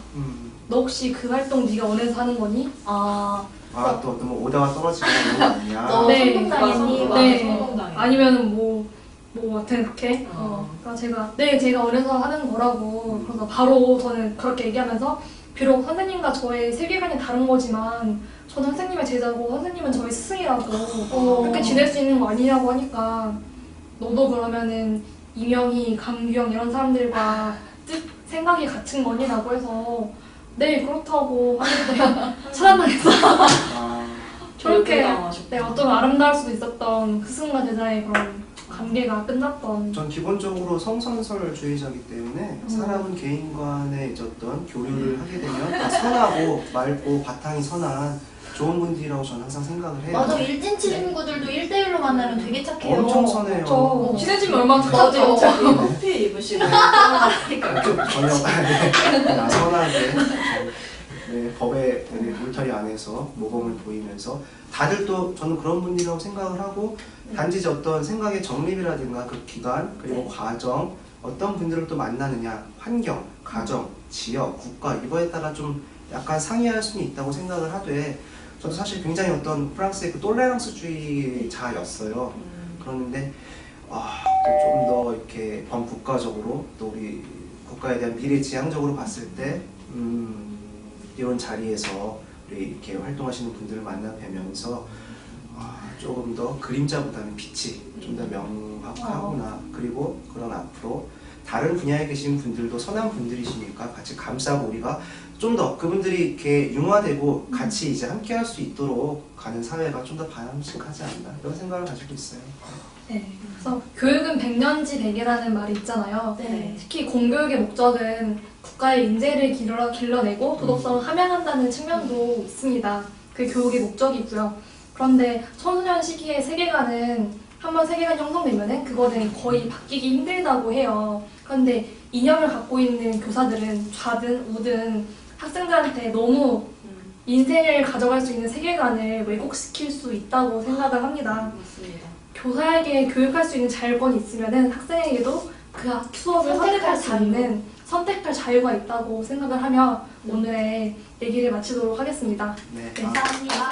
Speaker 2: 너 혹시 그 활동 네가 원해서 하는 거니?
Speaker 5: 또 너무 오다가 떨어지는 거 아니야?
Speaker 3: 너
Speaker 2: 네.
Speaker 3: 선동당했니?
Speaker 2: 네.
Speaker 4: 성공당해.
Speaker 2: 아니면은 뭐 하여튼 그렇게. 그래서 제가 원해서 하는 거라고. 그래서 바로 저는 그렇게 얘기하면서 비록 선생님과 저의 세계관이 다른 거지만 저는 선생님의 제자고 선생님은 저의 스승이라고 그렇게 지낼 수 있는 거 아니냐고 하니까 너도 그러면은 이명희, 강규영 이런 사람들과 생각이 같은 거니라고 해서 네 그렇다고 하는데 차단당했어. 저렇게 네, 어떤 아름다울 수도 있었던 스승과 제자의 그런 관계가 끝났던.
Speaker 5: 전 기본적으로 성선설주의자이기 때문에 사람은 개인 간의 어떤 교류를 하게 되면 다 선하고 맑고 바탕이 선한 좋은 분들이라고 저는 항상 생각을 해요.
Speaker 3: 맞아, 일진 친구들도 1대1로 만나면 되게 착해요.
Speaker 5: 엄청 선해요.
Speaker 2: 저 친해지면 얼마나
Speaker 3: 맞아요.
Speaker 2: 좋겠죠.
Speaker 4: 커피 입으시고
Speaker 5: 전혀 선하게 네, 법의 울타리 안에서 모범을 보이면서 다들 또 저는 그런 분이라고 생각을 하고 단지 이제 어떤 생각의 정립이라든가 그 기간 그리고 과정 어떤 분들을 또 만나느냐 환경, 가정, 지역, 국가 이거에 따라 좀 약간 상이할 수는 있다고 생각을 하되 저도 사실 굉장히 어떤 프랑스의 그 똘레랑스주의자였어요. 그런데 좀 더 이렇게 범국가적으로 또 우리 국가에 대한 미래지향적으로 봤을 때 이런 자리에서 우리 이렇게 활동하시는 분들을 만나 뵈면서 조금 더 그림자보다는 빛이 좀 더 명확하구나. 그리고 그런 앞으로 다른 분야에 계신 분들도 선한 분들이시니까 같이 감싸고 우리가 좀 더 그분들이 이렇게 융화되고 같이 이제 함께 할 수 있도록 가는 사회가 좀 더 바람직하지 않나 이런 생각을 가지고 있어요.
Speaker 2: 네. 그래서 교육은 백년지 대계라는 말이 있잖아요.
Speaker 3: 네.
Speaker 2: 특히 공교육의 목적은 국가의 인재를 길러내고 도덕성을 함양한다는 측면도 있습니다. 그게 교육의 목적이고요. 그런데 청소년 시기의 세계관은 한번 세계관이 형성되면은 그거는 거의 바뀌기 힘들다고 해요. 그런데 이념을 갖고 있는 교사들은 좌든 우든 학생들한테 너무 인생을 가져갈 수 있는 세계관을 왜곡시킬 수 있다고 생각을 합니다.
Speaker 4: 맞습니다.
Speaker 2: 교사에게 교육할 수 있는 자율권이 있으면은 학생에게도 그 수업을 선택할 수 있는 선택할 자유가 있다고 생각을 하며 오늘의 얘기를 마치도록 하겠습니다.
Speaker 5: 네.
Speaker 2: 네.
Speaker 3: 감사합니다.